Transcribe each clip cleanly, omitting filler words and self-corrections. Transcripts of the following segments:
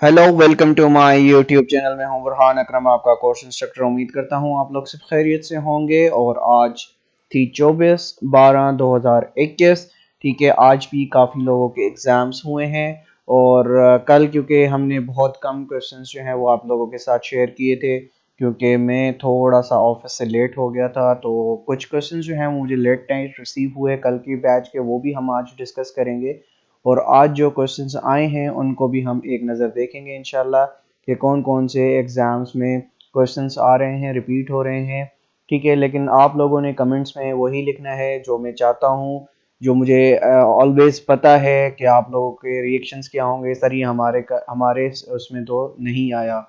Hello welcome to my YouTube channel में हूं बुरहान अकरम आपका कोर्स इंस्ट्रक्टर। उम्मीद करता हूं आप लोग सब खैरियत से होंगे। और आज थी 24/12/2021। ठीक है, आज भी काफ़ी लोगों के एग्ज़ाम्स हुए हैं। और कल क्योंकि हमने बहुत कम क्वेश्चंस जो हैं वो आप लोगों के साथ शेयर किए थे, क्योंकि मैं थोड़ा सा ऑफिस से लेट हो गया था, तो कुछ क्वेश्चंस जो हैं मुझे लेट नाइट रिसीव हुए कल की बैच के, वो भी हम आज डिस्कस करेंगे। और आज जो क्वेश्चंस आए हैं उनको भी हम एक नज़र देखेंगे इंशाल्लाह कि कौन कौन से एग्ज़ाम्स में क्वेश्चंस आ रहे हैं, रिपीट हो रहे हैं। ठीक है, लेकिन आप लोगों ने कमेंट्स में वही लिखना है जो मैं चाहता हूँ, जो मुझे ऑलवेज पता है कि आप लोगों के रिएक्शंस क्या होंगे। सर ये हमारे उसमें तो नहीं आया।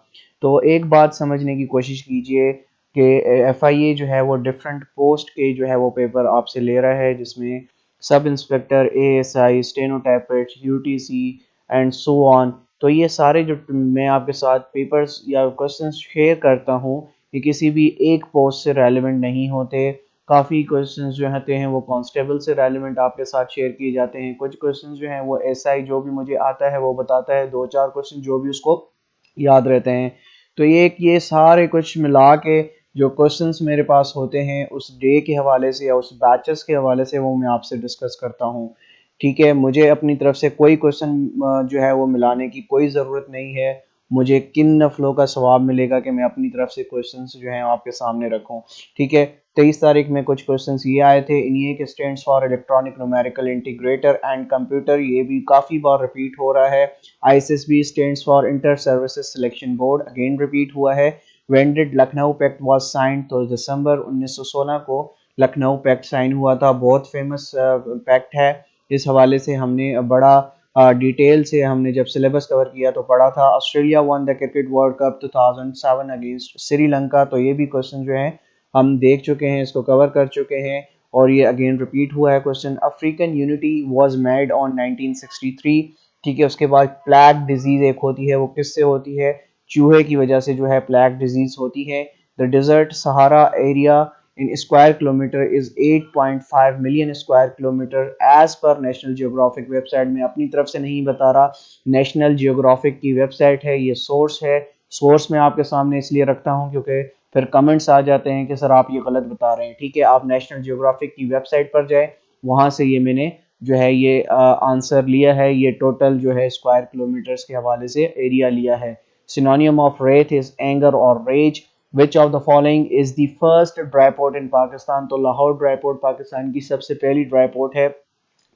तो एक बात समझने की कोशिश कीजिए कि एफआईए जो है वो डिफरेंट पोस्ट के जो है वो पेपर आपसे ले रहा है, जिसमें sub inspector, ASI, stenotypist, UTC and so on. तो ये सारे जो मैं आपके साथ पेपर्स या क्वेश्चंस शेयर करता हूँ, ये किसी भी एक पोस्ट से रेलिवेंट नहीं होते। काफ़ी क्वेश्चंस जो होते हैं वो कांस्टेबल से रेलिवेंट आपके साथ शेयर किए जाते हैं। कुछ क्वेश्चंस जो हैं वो एसआई जो भी मुझे आता है वो बताता है, दो चार क्वेश्चन जो भी उसको याद रहते हैं। तो ये सारे कुछ मिला के जो क्वेश्चंस मेरे पास होते हैं उस डे के हवाले से या उस बैचेस के हवाले से, वो मैं आपसे डिस्कस करता हूँ। ठीक है, मुझे अपनी तरफ से कोई क्वेश्चन जो है वो मिलाने की कोई ज़रूरत नहीं है। मुझे किन नफलों का सवाब मिलेगा कि मैं अपनी तरफ से क्वेश्चंस जो हैं आपके सामने रखूं। ठीक है, 23 तारीख में कुछ क्वेश्चंस ये आए थे। ENIAC stands for electronic numerical integrator and computer, ये भी काफ़ी बार रिपीट हो रहा है। ISSB stands for inter services selection board, again repeat हुआ है। When did Lucknow pact was signed, तो दिसंबर 1916 को लखनऊ पैक्ट साइन हुआ था। बहुत फेमस पैक्ट है। इस हवाले से हमने बड़ा डिटेल से हमने जब सिलेबस कवर किया तो पढ़ा था। Australia won the cricket world cup 2007 against Sri Lanka, तो ये भी क्वेश्चन जो है हम देख चुके हैं, इसको कवर कर चुके हैं। और ये अगेन रिपीट हुआ है question. African unity was made on 1963। ठीक है, उसके बाद प्लेग डिजीज एक होती है, वो किससे होती है? चूहे की वजह से जो है प्लेग डिजीज होती है। The desert Sahara area in square kilometer is 8.5 million square kilometer as per National Geographic website. में अपनी तरफ से नहीं बता रहा, नेशनल जियोग्राफिक की वेबसाइट है, ये सोर्स है। सोर्स मैं आपके सामने इसलिए रखता हूँ क्योंकि फिर कमेंट्स आ जाते हैं कि सर आप ये गलत बता रहे हैं। ठीक है, आप नेशनल जियोग्राफिक की वेबसाइट पर जाए, वहां से ये मैंने जो है ये आंसर लिया है। ये टोटल जो है स्क्वायर किलोमीटर्स के हवाले से एरिया लिया है। Synonym of wrath is anger or rage. Which of the following is the first dry port in Pakistan? तो लाहौर ड्राई पोर्ट पाकिस्तान की सबसे पहली ड्राई पोर्ट है।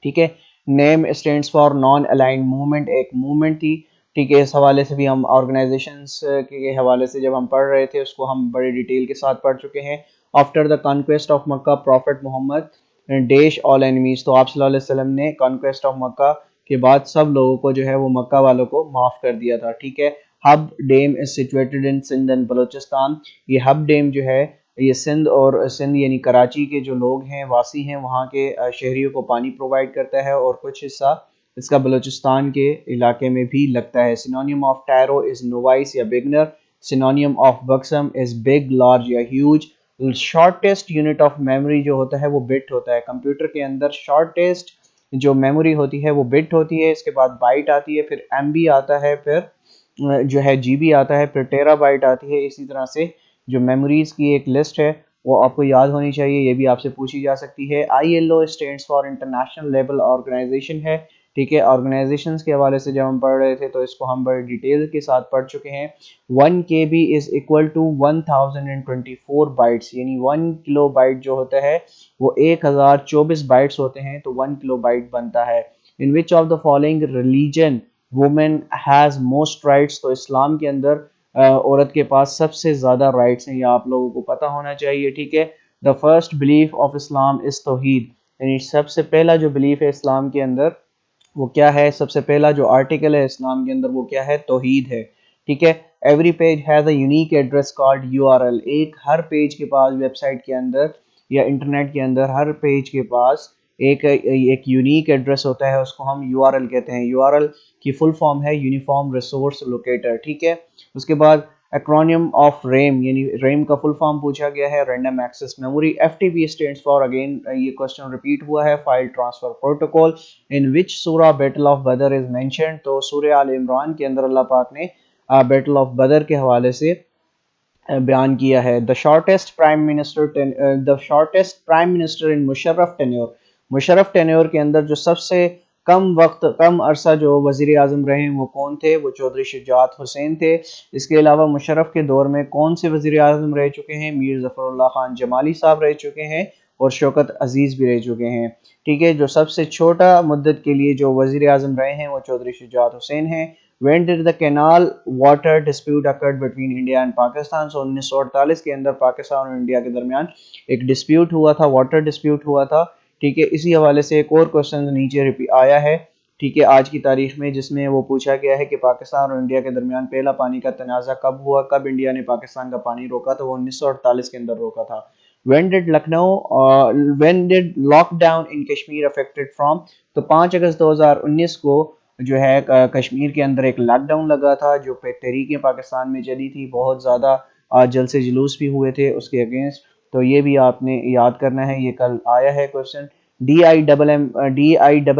ठीक है, name stands for non aligned movement, एक मूवमेंट थी। ठीक है, इस हवाले से भी हम ऑर्गेनाइजेशंस के हवाले से जब हम पढ़ रहे थे उसको हम बड़े डिटेल के साथ पढ़ चुके हैं। After the conquest of Mecca prophet Muhammad dash all enemies, तो आप सल्लल्लाहु अलैहि वसल्लम ने कॉन्क्वेस्ट ऑफ मक्का के बाद सब लोगों को जो है वो मक्का वालों को माफ कर दिया था। ठीक है, Hub Dam is situated in Sindh and Balochistan. ये हब डेम जो है ये सिंध यानी कराची के जो लोग हैं, वासी हैं, वहाँ के शहरियों को पानी प्रोवाइड करता है, और कुछ हिस्सा इसका बलूचिस्तान के इलाके में भी लगता है। Synonym of tyro is novice या beginner. Synonym of buxom is big, large या huge. Shortest unit of memory जो होता है वो बिट होता है। कंप्यूटर के अंदर शॉर्टेस्ट जो मेमोरी होती है वो बिट होती है, इसके बाद बाइट आती है, फिर एमबी आता है, फिर जो है जीबी आता है, फिर टेराबाइट आती है। इसी तरह से जो मेमोरीज की एक लिस्ट है वो आपको याद होनी चाहिए, ये भी आपसे पूछी जा सकती है। ILO stands for international level organization है। ठीक है, ऑर्गेनाइजेशंस के हवाले से जब हम पढ़ रहे थे तो इसको हम बड़े डिटेल के साथ पढ़ चुके हैं। 1 KB is equal to 1024 bytes, यानी 1 किलो बाइट जो होता है वो 1024 बाइट्स होते हैं, तो 1 किलो बाइट बनता है। In which of the following religion women has most rights, तो इस्लाम के अंदर औरत के पास सबसे ज़्यादा राइट्स हैं, ये आप लोगों को पता होना चाहिए। ठीक है, the first belief of Islam is तौहीद, यानी सबसे पहला जो बिलीफ है इस्लाम के अंदर वो क्या है? सबसे पहला जो आर्टिकल है इस्लाम के अंदर वो क्या है? तौहीद है। ठीक है, every page has a unique address called URL। एक हर पेज के पास वेबसाइट के अंदर या इंटरनेट के अंदर हर पेज के पास एक यूनिक एड्रेस होता है, उसको हम URL कहते हैं। URL की फुल फॉर्म है यूनिफॉर्म रिसोर्स लोकेटर। ठीक है, उसके बाद एक्रोनियम ऑफ रेम, यानी रेम का फुल फॉर्म पूछा गया है, random access memory. FTP stands for, again ये क्वेश्चन रिपीट हुआ है, file transfer protocol. In which सूरा battle of Badr is mentioned, तो सूरह आल इमरान के अंदर अल्लाह पाक ने बैटल ऑफ बदर के हवाले से बयान किया है। The shortest prime minister in Musharraf tenure, Musharraf tenure के अंदर जो सबसे कम वक्त कम अरसा जो वजीर आजम रहे हैं वो कौन थे, वो चौधरी शुजात हुसैन थे। इसके अलावा मुशर्रफ के दौर में कौन से वजीर आजम रह चुके हैं, मीर जफरुल्लाह खान जमाली साहब रह चुके हैं और शौकत अजीज भी रह चुके हैं। ठीक है, जो सबसे छोटा मुद्दत के लिए जो वजीर आजम रहे हैं वो चौधरी शुजात हुसैन हैं। When did the canal water dispute occurred between India and Pakistan? So 1948 के अंदर पाकिस्तान और इंडिया के दरमियान एक डिस्प्यूट हुआ था, वाटर डिस्प्यूट हुआ था। ठीक है, इसी हवाले से एक और क्वेश्चन नीचे आया है, ठीक है, आज की तारीख में, जिसमें वो पूछा गया है कि पाकिस्तान और इंडिया के दरमियान पहला पानी का तनाज़ा कब हुआ, कब इंडिया ने पाकिस्तान का पानी रोका, तो वो 1948 के अंदर रोका था। When did lockdown in Kashmir affected from? तो 5 अगस्त 2019 को जो है कश्मीर के अंदर एक लॉकडाउन लगा था, जो तहरीक पाकिस्तान में चली थी, बहुत ज़्यादा जलसे जुलूस भी हुए थे उसके अगेंस्ट। तो ये भी आपने याद करना है, ये कल आया है question. D I double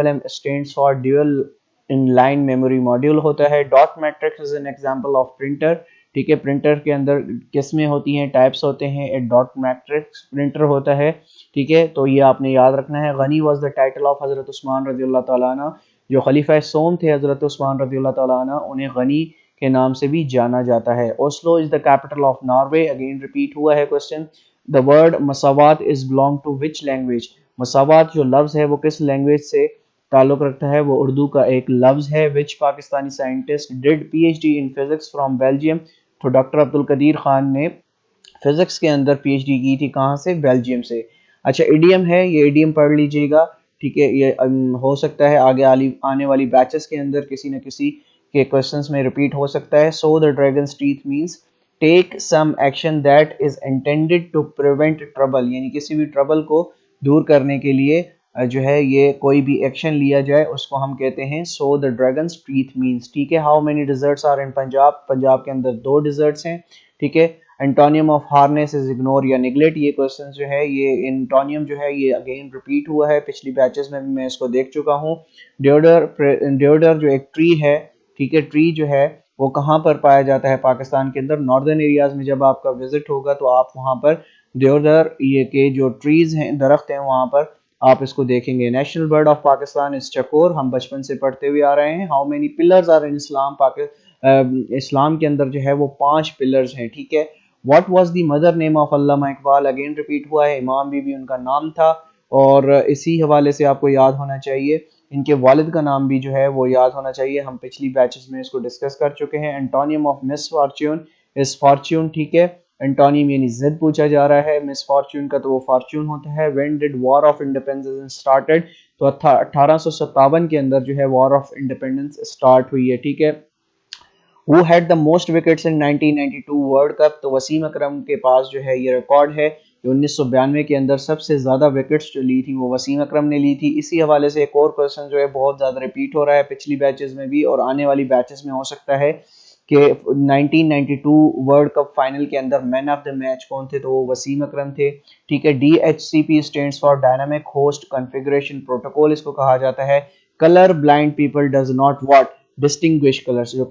M stands for dual in line memory module होता है। Dot matrix is an example of printer. ठीक है, प्रिंटर के अंदर किस्में होती हैं, टाइप्स होते हैं, एक डॉट मैट्रिक्स प्रिंटर होता है। ठीक है, तो ये आपने याद रखना है। Ghani was the title of Hazrat Usman रज़ी अल्लाह तआला अन्हु, जो खलीफा सोम थे हजरत उस्मान रज़ी अल्लाह तआला अन्हु, उन्हें गनी के नाम से भी जाना जाता है। Oslo is the capital of Norway, again repeat हुआ है क्वेश्चन। द वर्ड मसावात is belong to which language, मसावात जो लफ्ज है वो किस लैंग्वेज से ताल्लुक रखता है, वो उर्दू का एक लफ्ज है। Which Pakistani scientist did PhD in physics from Belgium, तो डॉक्टर अब्दुल कदीर खान ने फिजिक्स के अंदर पीएचडी की थी, कहाँ से, बेल्जियम से। अच्छा, इडियम है, ये इडियम पढ़ लीजिएगा। ठीक है, ये हो सकता है आगे आने वाली बैचेस के अंदर किसी न किसी के क्वेश्चंस में रिपीट हो सकता है। So the dragon's teeth means take some action that is intended to prevent trouble, यानी किसी भी ट्रबल को दूर करने के लिए जो है ये कोई भी एक्शन लिया जाए उसको हम कहते हैं so the dragon's teeth means. ठीक है, how many deserts are in Punjab, Punjab के अंदर 2 डिजर्ट्स हैं। ठीक है, antonym of harness is ignore या निगलेक्ट, ये क्वेश्चन जो है ये एंटोनियम जो है ये अगेन रिपीट हुआ है, पिछली बैचेस में भी मैं इसको देख चुका हूँ। ड्योडर जो एक ट्री है, ठीक है, ट्री जो है वो कहाँ पर पाया जाता है पाकिस्तान के अंदर, नॉर्दर्न एरियाज में। जब आपका विजिट होगा तो आप वहाँ पर देवदार ये के जो ट्रीज हैं, दरख्त हैं, वहाँ पर आप इसको देखेंगे। National bird of Pakistan is chakor, हम बचपन से पढ़ते हुए आ रहे हैं। How many pillars are in Islam, इस्लाम के अंदर जो है वो 5 पिलर्स हैं। ठीक है, what was the mother name of Allama Iqbal, again repeat हुआ है, इमाम बीबी उनका नाम था। और इसी हवाले से आपको याद होना चाहिए, इनके वालिद का नाम भी जो है वो याद होना चाहिए, हम पिछली बैचेस में इसको डिस्कस कर चुके हैं। Antonym of miss Fortune is Fortune. ठीक है, एंटोनियम यानी जिद पूछा जा रहा है, मिस फॉर्च्यून का तो वो फॉर्च्यून होता है। When did war of independence started, तो 1857 के अंदर जो है वॉर ऑफ इंडिपेंडेंस स्टार्ट हुई है। ठीक है, who had the most wickets in 1992 world cup, तो वसीम अकरम के पास जो है ये रिकॉर्ड है कि 1992 के अंदर सबसे ज्यादा विकेट्स जो ली थी वो वसीम अकरम ने ली थी। इसी हवाले से एक और क्वेश्चन जो है बहुत ज्यादा रिपीट हो रहा है पिछली बैचेस में भी और आने वाली बैचेस में हो सकता है कि 1992 वर्ल्ड कप फाइनल के अंदर मैन ऑफ द मैच कौन थे, तो वो वसीम अकरम थे। ठीक है, DHCP stands for dynamic host configuration protocol, इसको कहा जाता है। Colour blind people does not what distinguish colours, जो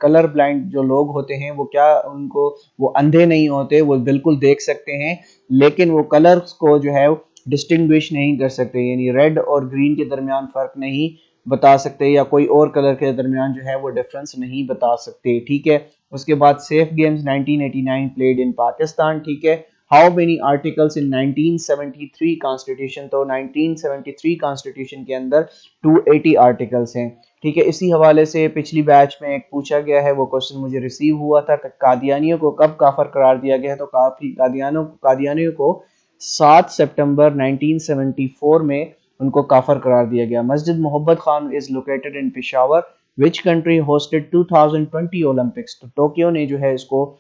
कलर ब्लाइंड जो लोग होते हैं वो क्या, उनको वो अंधे नहीं होते, वो बिल्कुल देख सकते हैं, लेकिन वो कलर्स को जो है डिस्टिंग्विश नहीं कर सकते, यानी रेड और ग्रीन के दरमियान फर्क नहीं बता सकते या कोई और कलर के दरमियान जो है वो डिफरेंस नहीं बता सकते। ठीक है, उसके बाद safe games 1989 played in Pakistan. ठीक है, how many articles in 1973 constitution, तो 1973 कॉन्स्टिट्यूशन के अंदर 280 आर्टिकल्स हैं। ठीक है, इसी हवाले से पिछली बैच में एक पूछा गया है, वो क्वेश्चन मुझे रिसीव हुआ था, कादियानियों को कब काफर करार दिया गया है, तो काफी कादियानियों को 7 सितंबर 1974 में उनको काफर करार दिया गया। मस्जिद मोहब्बत Khan is located in Peshawar, which country hosted 2020 Olympics, तो टोक्यो ने जो है इसको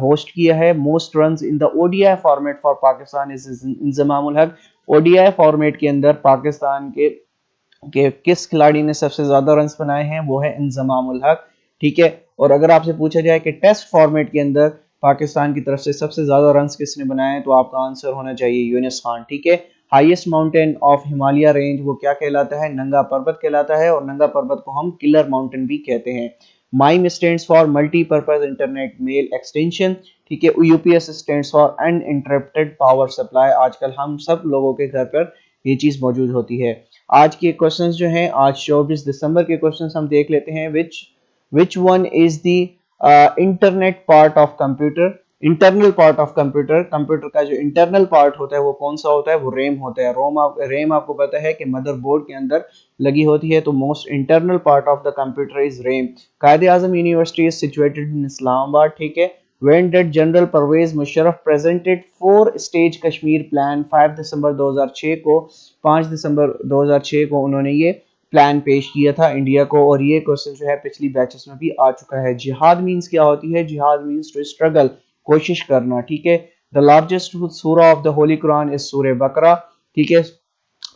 होस्ट किया है। Most runs in the ODI format for Pakistan is Inzamam-ul हक, ओडीआई फॉर्मेट के अंदर पाकिस्तान के किस खिलाड़ी ने सबसे ज्यादा रन्स बनाए हैं, वो है इंजमामुल हक। ठीक है, और अगर आपसे पूछा जाए कि टेस्ट फॉर्मेट के अंदर पाकिस्तान की तरफ से सबसे ज्यादा रन किसने बनाए हैं, तो आपका आंसर होना चाहिए यूनिस खान। ठीक है, highest mountain of Himalaya range वो क्या कहलाता है, नंगा पर्वत कहलाता है, और नंगा पर्वत को हम किलर माउंटेन भी कहते हैं। MIME stands for multipurpose internet mail extension. ठीक है, UPS stands for uninterrupted power supply. आजकल हम सब लोगों के घर पर ये चीज मौजूद होती है। आज के क्वेश्चंस जो हैं, आज 24 दिसंबर के क्वेश्चंस हम देख लेते हैं। Which one is the internet part of computer, internal part of computer. Computer का जो इंटरनल पार्ट होता है वो कौन सा होता है, वो रैम होता है। रैम आपको पता है कि मदरबोर्ड के अंदर लगी होती है, तो most internal part of the computer is RAM. Quaid-e-Azam university is situated in Islamabad. ठीक है, when did general Pervez Musharraf presented 4 stage Kashmir plan. 5 दिसंबर 2006 को, 5 दिसंबर 2006 को उन्होंने ये प्लान पेश किया था इंडिया को, और ये क्वेश्चन जो है पिछली बैचेस में भी आ चुका है। जिहाद मीन्स क्या होती है, जिहाद मीन्स टू स्ट्रगल, कोशिश करना। ठीक है, द लार्जेस्ट सूरा of the holy Quran is सूरह बकरा। ठीक है,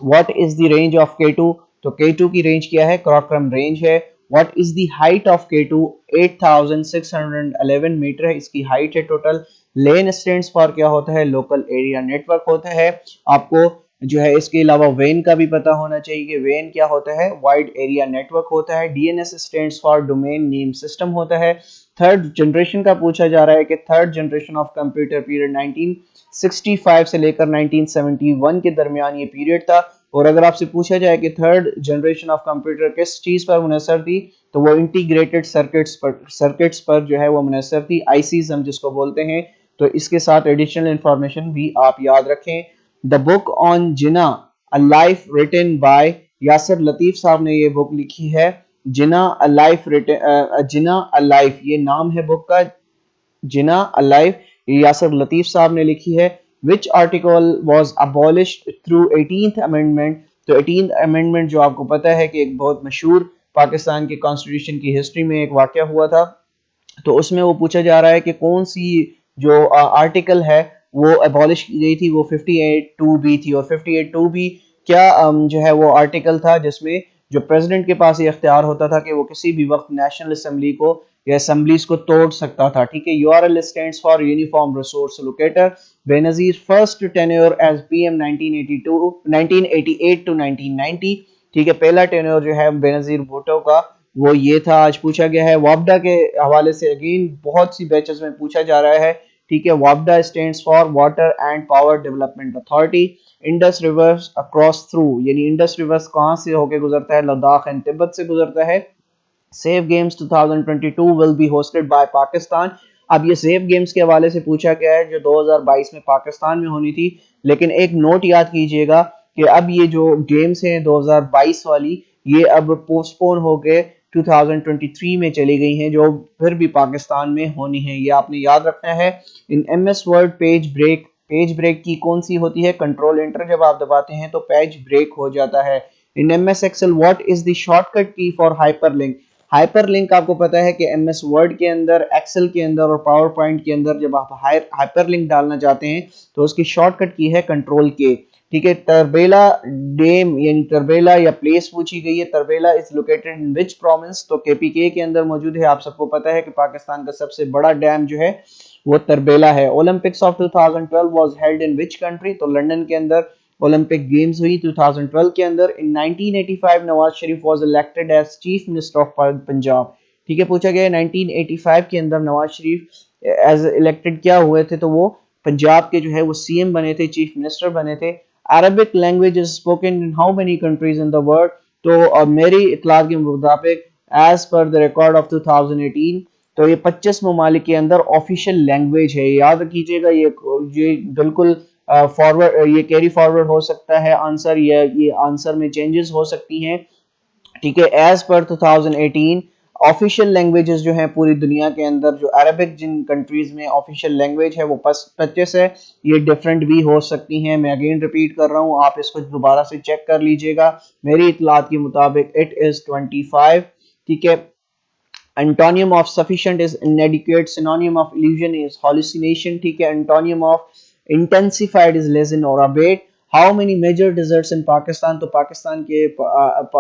what is the range of K2, तो K2 की रेंज क्या है, कराकोरम रेंज है। What is the height of K2, 8611 meter है इसकी हाइट है टोटल। लेन स्टैंड्स फॉर क्या होता है, लोकल एरिया नेटवर्क होता है। आपको जो है इसके अलावा वेन का भी पता होना चाहिए कि वेन क्या होता है, वाइड एरिया नेटवर्क होता है। DNS stands for domain name system होता है। थर्ड जनरेशन का पूछा जा रहा है कि third generation of computer period 1965 से लेकर 1971 के दरमियान ये पीरियड था। और अगर आपसे पूछा जाए कि थर्ड जनरेशन ऑफ कंप्यूटर किस चीज पर मुनसर थी, तो वो इंटीग्रेटेड सर्किट्स पर जो है वो मुनसर थी, आईसीज हम जिसको बोलते हैं। तो इसके साथ एडिशनल इंफॉर्मेशन भी आप याद रखें। The book on Jinnah a life written by Yasser Latif साहब ने ये बुक लिखी है। Jinnah a life written, Jinnah a life ये नाम है बुक का, जिना अ लाइफ, ये यासर लतीफ साहब ने लिखी है। Which article was abolished through 18th amendment, तो 18th अमेंडमेंट जो आपको पता है कि एक बहुत मशहूर पाकिस्तान के कॉन्स्टिट्यूशन की हिस्ट्री में एक वाकया हुआ था, तो उसमें वो पूछा जा रहा है कि कौन सी जो आर्टिकल है वो अबॉलिश की गई थी, वो 58(2)B थी। और 58(2)B क्या जो है वो आर्टिकल था जिसमें जो प्रेसिडेंट के पास ये इख्तियार होता था कि वो किसी भी वक्त नेशनल असेंबली को या असेंबलीज को तोड़ सकता था। ठीक है, URL stands for uniform resource locator. Benazir first tenure as PM 1988 to 1990। ठीक है, पहला टेन्योर जो है बेनजीर भुट्टो का वो ये था, आज पूछा गया है। वापडा के हवाले से अगेन बहुत सी बैचेस में पूछा जा रहा है। ठीक है, वापडा stands for water and power development authority. Indus rivers across through, यानी इंडस रिवर्स कहां से होकर गुजरता है, लद्दाख एंड तिब्बत से गुजरता है। Safe games 2022 will be hosted by Pakistan. अब ये सेफ गेम्स के हवाले से पूछा गया है जो 2022 में पाकिस्तान में होनी थी, लेकिन एक नोट याद कीजिएगा कि अब ये जो गेम्स हैं 2022 वाली, ये अब पोस्टपोन हो गए 2023 में चली गई हैं, जो फिर भी पाकिस्तान में होनी है, ये आपने याद रखना है। In MS Word page break की कौन सी होती है, कंट्रोल एंटर जब आप दबाते हैं तो पेज ब्रेक हो जाता है। In MS Excel what is the shortcut key for hyperlink. Hyperlink आपको पता है कि एमएस वर्ड के अंदर, एक्सेल के अंदर और पावर पॉइंट के अंदर जब आप हाइपरलिंक डालना चाहते हैं तो उसकी शॉर्टकट की है कंट्रोल के। ठीक है, तरबेला डैम यानी तरबेला या प्लेस पूछी गई है, Tarbela is located in which province, तो केपीके के अंदर मौजूद है। आप सबको पता है कि पाकिस्तान का सबसे बड़ा डैम जो है वो तरबेला है। Olympics of 2012 was held in which country, तो लंदन के अंदर ओलंपिक गेम्स हुई 2012 के अंदर। In 1985 Nawaz Sharif was elected as chief minister of Punjab. ठीक है, पूछा गया 1985 के अंदर नवाज शरीफ एज इलेक्टेड क्या हुए थे, तो वो पंजाब के जो है वो सीएम बने थे, चीफ मिनिस्टर बने थे। Arabic language is spoken in how many countries in the world, तो मेरी इतलात के मुताबिक as per the record of 2018 तो ये 25 ममालिक के अंदर ऑफिशियल लैंग्वेज है। याद रखिएगा, ये बिल्कुल फॉरवर्ड, ये कैरी फॉरवर्ड हो सकता है आंसर, ये आंसर में चेंजेस हो सकती हैं। ठीक है, एज पर 2018 ऑफिशियल लैंग्वेजेस जो हैं पूरी दुनिया के अंदर, जो अरबिक जिन कंट्रीज में ऑफिशियल लैंग्वेज है वो 25 है, ये डिफरेंट भी हो सकती हैं। मैं अगेन रिपीट कर रहा हूँ, आप इसको दोबारा से चेक कर लीजिएगा। मेरी इतलात के मुताबिक इट इज 25। ठीक है, antonym of sufficient is inadequate, synonym of illusion is hallucination। ठीक है, antonym of intensified is lessen और abate. How many major deserts in Pakistan, तो पाकिस्तान के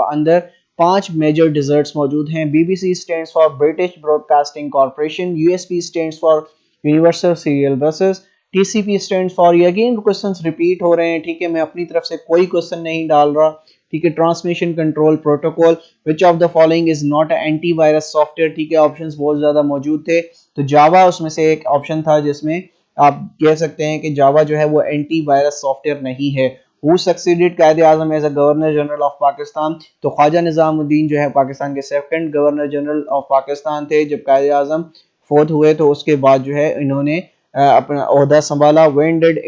अंदर 5 मेजर डिजर्ट्स मौजूद हैं। BBC stands for British broadcasting corporation, USB stands for universal serial buses, TCP stands for, ये again questions repeat हो रहे हैं, ठीक है, मैं अपनी तरफ से कोई क्वेश्चन नहीं डाल रहा, ठीक है। Transmission control protocol, which of the following is not antivirus software, ठीक है, ऑप्शंस बहुत ज्यादा मौजूद थे, तो जावा उसमें से एक ऑप्शन था जिसमें आप कह सकते हैं कि जावा जो है वो एंटीवायरस सॉफ्टवेयर नहीं है। Who succeeded Quaid-e-Azam as a governor general of Pakistan, तो ख्वाजा निजामुद्दीन जो है पाकिस्तान के second governor general of Pakistan थे। जब कायदे आजम फोर्थ हुए तो उसके बाद जो है इन्होंने अपना ओहदा संभाला। When did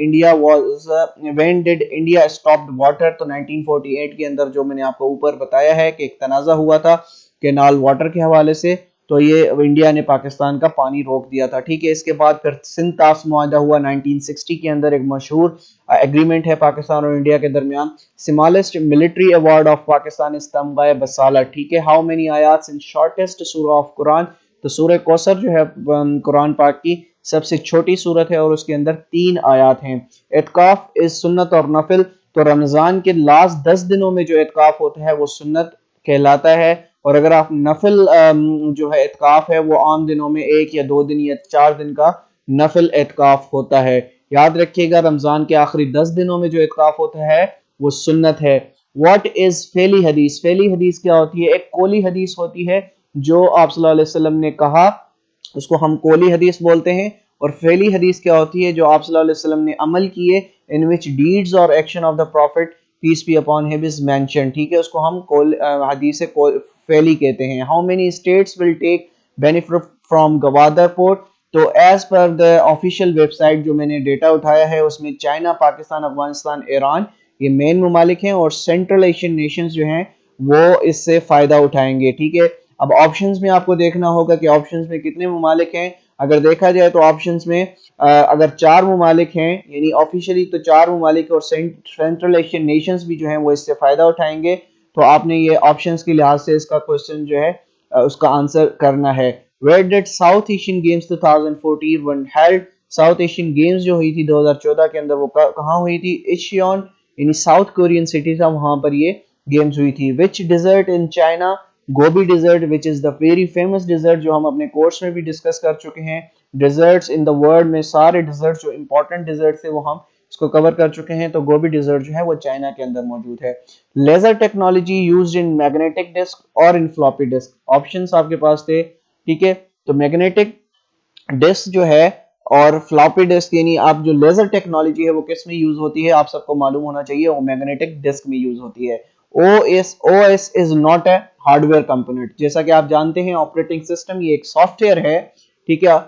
India stopped water, तो 1948 के अंदर, जो मैंने आपको ऊपर बताया है कि एक तनाज़ा हुआ था केनाल वाटर के हवाले से, तो ये इंडिया ने पाकिस्तान का पानी रोक दिया था, ठीक है। इसके बाद फिर सिंध ताफ्स मुआहदा हुआ 1960 के अंदर, एक मशहूर एग्रीमेंट है पाकिस्तान और इंडिया के दरमियान। Smallest military award of Pakistan is तमगा बसाला, ठीक है। हाउ मेनी आयात इन शॉर्टेस्ट सूरा ऑफ कुरान, तो सूरह कौसर जो है कुरान पाक की सबसे छोटी सूरत है और उसके अंदर 3 आयात हैं। एतकाफ इज सुन्नत और नफिल, तो रमजान के लास्ट 10 दिनों में जो एतकाफ होता है वो सुन्नत कहलाता है, और अगर आप नफिल जो है एतकाफ है वो आम दिनों में 1 या 2 दिन या 4 दिन का नफिल एतकाफ होता है। याद रखिएगा रमजान के आखिरी 10 दिनों में जो एतकाफ होता है वो सुन्नत है। व्हाट इज फेली हदीस, फेली हदीस क्या होती है? एक कोली हदीस होती है जो आप सल्लल्लाहु अलैहि वसल्लम ने कहा, उसको हम कोली हदीस बोलते हैं। और फेली हदीस क्या होती है? जो आप सल्लल्लाहु अलैहि वसल्लम ने अमल किए, इन विच डीड्स और action of the prophet peace be upon him is mention, ठीक है, उसको हम हदीस फेली कहते हैं। How many states will take benefit from Gwadar port, तो as per the official website जो मैंने डेटा उठाया है उसमें चाइना, पाकिस्तान, अफगानिस्तान, ईरान, ये मेन ममालिक हैं, और सेंट्रल एशियन नेशंस जो हैं वो इससे फायदा उठाएंगे, ठीक है। अब ऑप्शंस में आपको देखना होगा कि ऑप्शंस में कितने ममालिक हैं। अगर देखा जाए तो ऑप्शंस में अगर 4 ममालिक हैं, यानी ऑफिशियली तो 4 ममालिक और सेंट्रल एशियन नेशंस भी जो हैं वो इससे फायदा उठाएंगे, तो आपने ये ऑप्शंस के लिहाज से इसका क्वेश्चन जो है उसका आंसर करना है। Where did South Asian Games 2014 won held, South Asian Games जो हुई थी 2014 के अंदर वो कहाँ हुई थी? इशियन, यानी साउथ कोरियन सिटी था, वहां पर ये गेम्स हुई थी। Which desert in China, Gobi desert, which is the very famous desert, जो हम अपने कोर्स में भी डिस्कस कर चुके हैं। डिजर्ट्स इन द वर्ल्ड में सारे डिजर्ट जो इंपॉर्टेंट डिजर्ट थे वो हम इसको कवर कर चुके हैं, तो गोबी डिजर्ट जो है वो चाइना के अंदर मौजूद है। Laser technology used in magnetic disk और इन फ्लॉपी डिस्क, ऑप्शंस आपके पास थे, ठीक है। तो मैग्नेटिक डिस्क जो है और फ्लॉपी डिस्क, यानी आप जो लेजर टेक्नोलॉजी है वो किस में यूज होती है, आप सबको मालूम होना चाहिए, वो मैग्नेटिक डिस्क में यूज होती है। OS is not a hardware component, जैसा कि आप जानते हैं ऑपरेटिंग सिस्टम ये एक सॉफ्टवेयर है, ठीक है,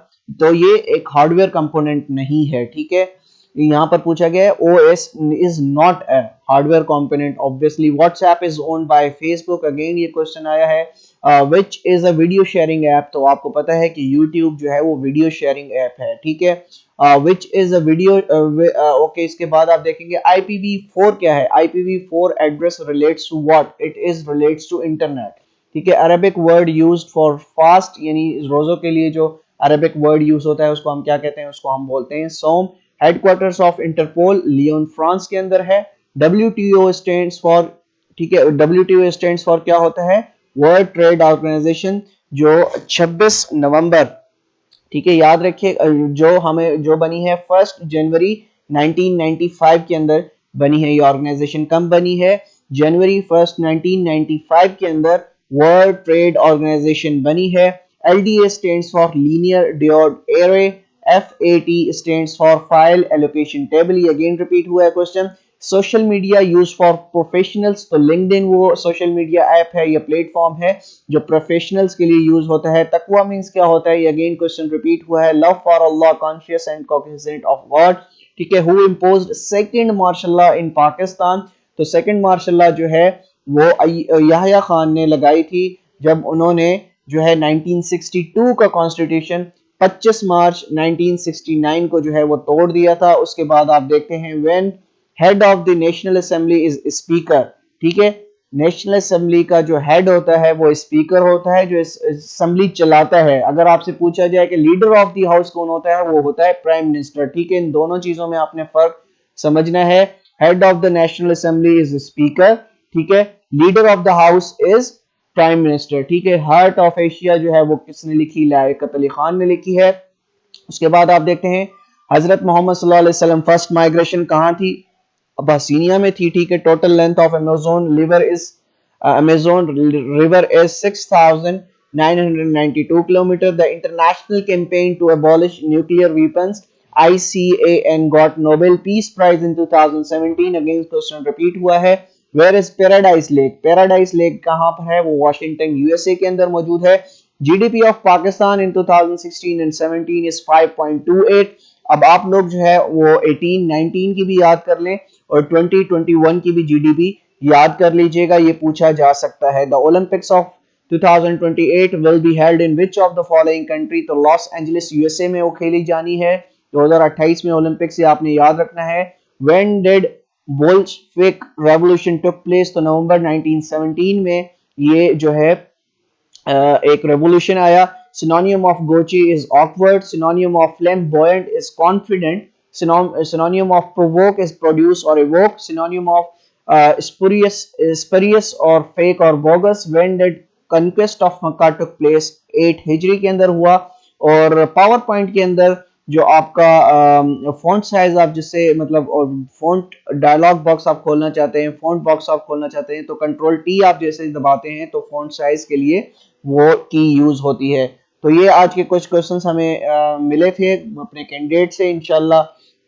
तो ये एक हार्डवेयर कंपोनेंट नहीं है, ठीक है। यहाँ पर पूछा गया है OS is not a hardware component. Obviously WhatsApp is owned by Facebook, again ये क्वेश्चन आया है। Which is a video sharing app, तो आपको पता है कि यूट्यूब जो है वो वीडियो शेयरिंग ऐप है, ठीक है। Which is a video, okay, इसके बाद आप देखेंगे IPv4 क्या है? IPv4 address relates to what? It is relates to internet, ठीक है। Arabic word used for fast, यानी रोजों के लिए जो अरबिक वर्ड यूज होता है उसको हम क्या कहते हैं? उसको हम बोलते हैं सोम। Headquarters of Interpol Lyon France के अंदर है। WTO स्टैंड्स फॉर, ठीक है, WTO स्टैंड्स फॉर क्या होता है? वर्ल्ड ट्रेड ऑर्गेनाइजेशन, जो 26 नवंबर, ठीक है, याद रखिए, जो हमें जो बनी है 1 जनवरी 1995 के अंदर बनी है ये ऑर्गेनाइजेशन। कब बनी है? जनवरी 1 1995 के अंदर वर्ल्ड ट्रेड ऑर्गेनाइजेशन बनी है। LDA stands for linear diode array, FAT stands for file allocation table, ये अगेन रिपीट हुआ है question. Social media use for professionals, तो लिंक्डइन वो सोशल मीडिया ऐप है, ये प्लेटफॉर्म है जो प्रोफेशनल्स के लिए यूज होता है। तकवा मींस क्या होता है? ये अगेन क्वेश्चन रिपीट हुआ है। Love for Allah, conscious and cognizant of God, ठीक है। Who imposed second martial law in Pakistan, तो सेकंड मार्शल लॉ जो है वो याह्या खान ने लगाई थी जब उन्होंने जो है 1962 का कॉन्स्टिट्यूशन 25 मार्च 1969 को जो है वो तोड़ दिया था। उसके बाद आप देखते हैं when head of the national assembly is speaker, ठीक है, नेशनल असेंबली का जो हेड होता है वो स्पीकर होता है जो असेंबली चलाता है। अगर आपसे पूछा जाए कि लीडर ऑफ द हाउस कौन होता है, वो होता है प्राइम मिनिस्टर, ठीक है। इन दोनों चीजों में आपने फर्क समझना है। Head of the national assembly is speaker, ठीक है, leader of the house is prime minister. ठीक है, हार्ट ऑफ एशिया जो है वो किसने लिखी? लियाकत अली खान ने लिखी है। उसके बाद आप देखते हैं हजरत मोहम्मद सल्लल्लाहु अलैहि वसल्लम फर्स्ट माइग्रेशन कहाँ थी? अबासीनिया में थी। ठीक है, total length of Amazon river is 6,992 kilometer. The international campaign to abolish nuclear weapons ICAN got Nobel Peace Prize in 2017. Again question repeat हुआ है। Where is Paradise Lake? Paradise Lake कहाँ पर है? वो वाशिंगटन यूएसए के अंदर मौजूद है। GDP of Pakistan in 2016 and 17 is 5.28। अब आप लोग जो है वो 18-19 की भी याद कर लें और 2021 की भी जीडीपी याद कर लीजिएगा, ये पूछा जा सकता है। The Olympics of 2028 will be held in which of the following country? तो लॉस एंजलिस यूएसए में वो खेली जानी है। 2028 में ओलंपिक्स, ये आपने याद रखना है। When did Bolshevik revolution took place? तो नवंबर 1917 में ये जो है एक रेवोल्यूशन आया। Synonym of Gochi is awkward. Synonym of flamboyant is confident. Synonym of provoke is produce or evoke. Synonym of spurious or fake or bogus. When did conquest of Makkah took place? 8 हिजरी के अंदर हुआ। और power point के अंदर जो आपका font size आप जिससे मतलब और फॉन्ट डायलॉग बॉक्स आप खोलना चाहते हैं, फॉन्ट बॉक्स आप खोलना चाहते हैं, तो कंट्रोल टी आप जैसे दबाते हैं तो फॉन्ट साइज के लिए वो की यूज होती है। तो ये आज के कुछ क्वेश्चंस हमें मिले थे अपने कैंडिडेट से। इंशाल्लाह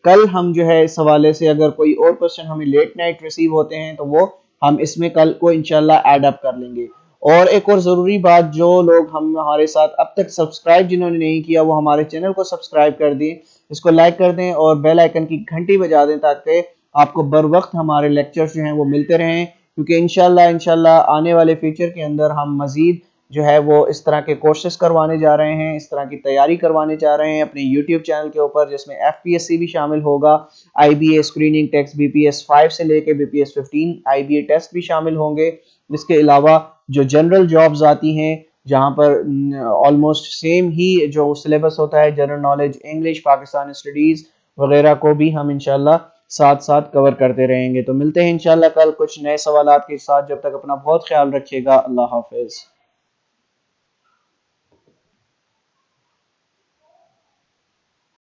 कल हम जो है इस हवाले से अगर कोई और क्वेश्चन हमें लेट नाइट रिसीव होते हैं तो वो हम इसमें कल को इंशाल्लाह ऐड अप कर लेंगे। और एक और ज़रूरी बात, जो लोग हम हमारे साथ अब तक सब्सक्राइब जिन्होंने नहीं किया वो हमारे चैनल को सब्सक्राइब कर दें, इसको लाइक कर दें और बेल आइकन की घंटी बजा दें ताकि आपको बर वक्त हमारे लेक्चर्स जो हैं वो मिलते रहें। क्योंकि इंशाल्लाह आने वाले फ्यूचर के अंदर हम मज़ीद जो है वो इस तरह के कोर्सेज करवाने जा रहे हैं, इस तरह की तैयारी करवाने जा रहे हैं अपने यूट्यूब चैनल के ऊपर, जिसमें FPSC भी शामिल होगा, IBA स्क्रीनिंग टेस्ट BPS 5 से लेके BPS 15 IBA टेस्ट भी शामिल होंगे। इसके अलावा जो जनरल जॉब्स आती हैं जहां पर ऑलमोस्ट सेम ही जो सिलेबस होता है, general knowledge, English, Pakistani studies वगैरह को भी हम इंशाल्लाह साथ साथ कवर करते रहेंगे। तो मिलते हैं इंशाल्लाह कल कुछ नए सवालात के साथ। जब तक अपना बहुत ख्याल रखिएगा। अल्लाह हाफिज।